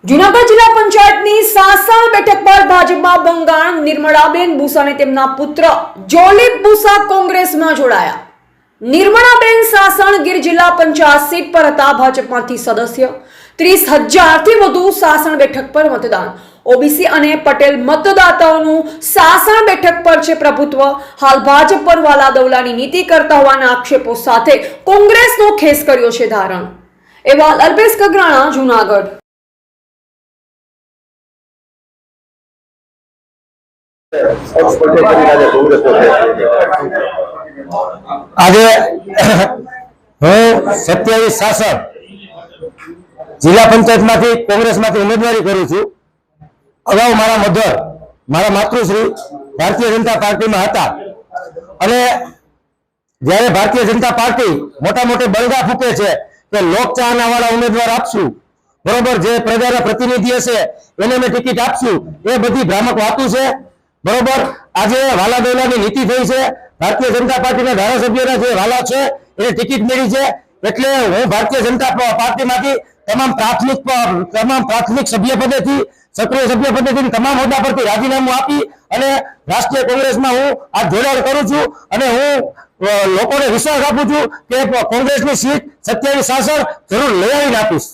જૂનાગઢ જિલ્લા પંચાયતની સાસણ બેઠક પર ભાજપમાં બંગાણ નિર્મળાબેન બુસાને તેમના પુત્ર જોલિપ બુસા કોંગ્રેસમાં જોડાયા। નિર્મળાબેન સાસણ ગીર જિલ્લા પંચાયત સીટ પર હતા। ભાજપમાંથી સદસ્ય 30,000 થી વધુ સાસણ બેઠક પર મતદાન। ઓબીસી અને પટેલ મતદાતાઓનું સાસણ બેઠક પર છે પ્રભુત્વ। હાલ ભાજપ પર વાલા દવલાની નીતિ કરતા હોવાના આક્ષેપો સાથે કોંગ્રેસનો ખેસ કર્યો છે ધારણ। એવા અલ્પેશ કગરાણા, જૂનાગઢ। આજે હું 27 સાસણ જિલ્લા પંચાયતમાંથી કોંગ્રેસમાંથી ઉમેદવારી કરું છું। અગાઉ મારા મધર મારા માતૃશ્રી ભારતીય જનતા પાર્ટીમાં હતા અને જ્યારે ભારતીય જનતા પાર્ટી મોટા મોટે બળગા ફૂંકે છે કે લોકચાહના વાળા ઉમેદવાર આપશું, બરોબર, જે પ્રજાના પ્રતિનિધિ હશે એને અમે ટિકિટ આપશું, એ બધી ભ્રામક વાતો છે, બરોબર। આજે વાલા દોલાની નીતિ થઈ છે। ભારતીય જનતા પાર્ટીના ધારાસભ્યોના જે વાલા છે એને ટિકિટ મળી છે, એટલે હું ભારતીય જનતા પાર્ટીમાંથી તમામ પ્રાથમિક સભ્ય પદેથી, સક્રિય સભ્ય પદેથી તમામ હોદ્દા પરથી રાજીનામું આપી અને રાષ્ટ્રીય કોંગ્રેસમાં હું આ જોડાણ કરું છું અને હું લોકોને વિશ્વાસ આપું છું કે કોંગ્રેસની સીટ 27 સાસણ જરૂર લઈ આવીને આપીશ।